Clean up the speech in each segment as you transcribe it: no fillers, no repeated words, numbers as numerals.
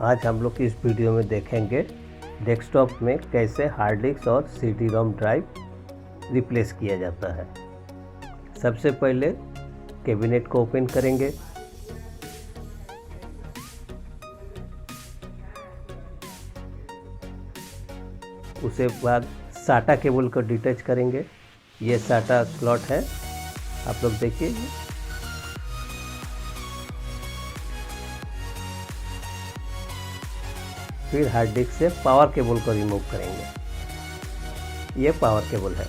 आज हम लोग इस वीडियो में देखेंगे डेस्कटॉप में कैसे हार्ड डिस्क और सीडी रोम ड्राइव रिप्लेस किया जाता है। सबसे पहले कैबिनेट को ओपन करेंगे। उसके बाद साटा केबल को डिटैच करेंगे। ये साटा स्लॉट है, आप लोग देखिए। फिर हार्ड डिस्क से पावर केबल को रिमूव करेंगे। ये पावर केबल है।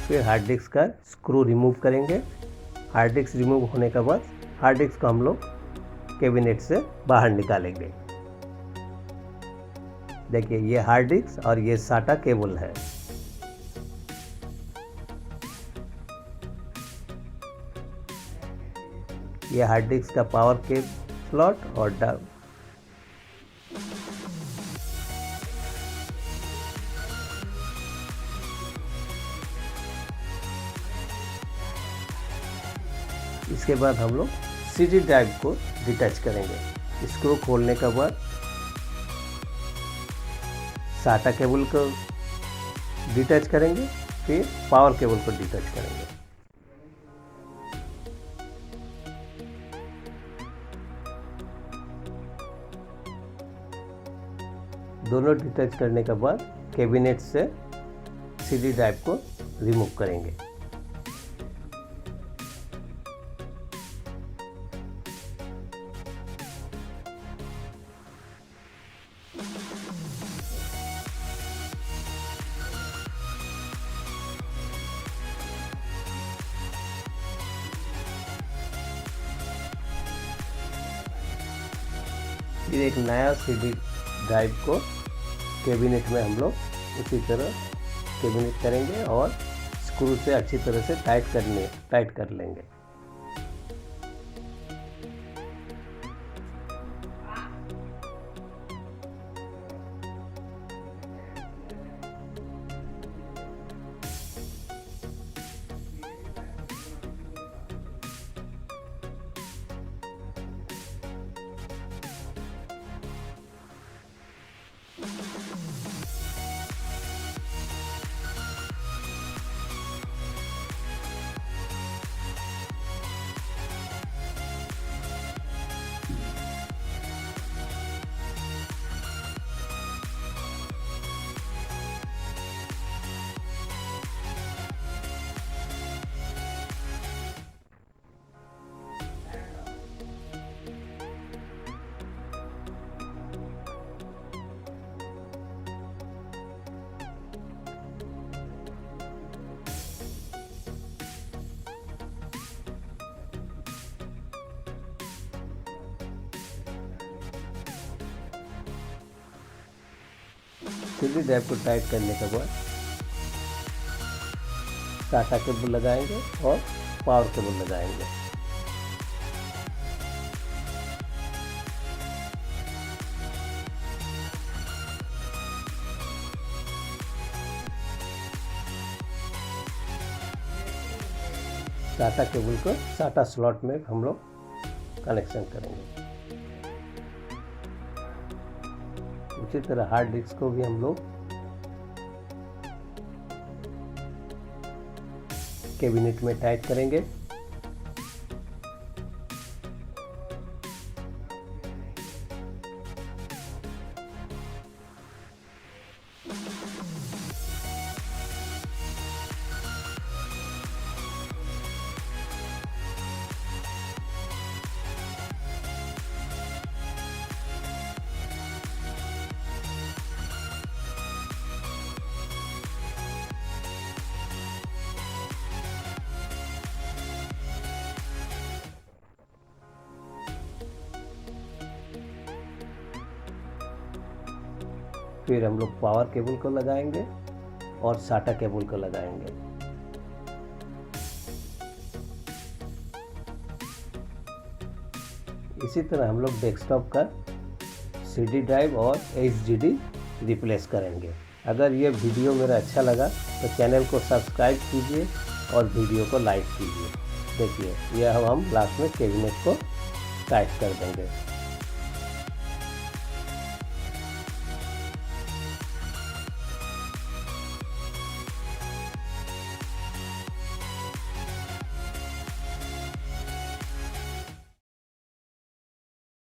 फिर हार्ड डिस्क का स्क्रू रिमूव करेंगे। हार्ड डिस्क रिमूव होने के बाद हार्ड डिस्क को हम लोग कैबिनेट से बाहर निकालेंगे। देखिए ये हार्ड डिस्क और ये साटा केबल है। ये हार्ड डिस्क का पावर के स्लॉट और डाउन। इसके बाद हम लोग सीडी ड्राइव को डिटैच करेंगे। स्क्रू खोलने के बाद साटा केबल को डिटैच करेंगे, फिर पावर केबल को डिटैच करेंगे। दोनों डिटैच करने के बाद कैबिनेट से सीडी ड्राइव को रिमूव करेंगे। फिर एक नया सीडी ड्राइव को कैबिनेट में हम लोग उसी तरह कैबिनेट करेंगे और स्क्रू से अच्छी तरह से टाइट कर लेंगे। सीडी ड्राइव को टाइट करने के बाद साटा केबल लगाएंगे और पावर केबल लगाएंगे। साटा केबल को साटा स्लॉट में हम लोग कनेक्शन करेंगे। उसी तरह हार्ड डिस्क को भी हम लोग कैबिनेट में टाइट करेंगे। फिर हम लोग पावर केबल को लगाएंगे और साटा केबल को लगाएंगे। इसी तरह हम लोग डेस्कटॉप का सीडी ड्राइव और एचडीडी रिप्लेस करेंगे। अगर ये वीडियो मेरा अच्छा लगा तो चैनल को सब्सक्राइब कीजिए और वीडियो को लाइक कीजिए। देखिए यह हम लास्ट में कैबिनेट को टाइट कर देंगे।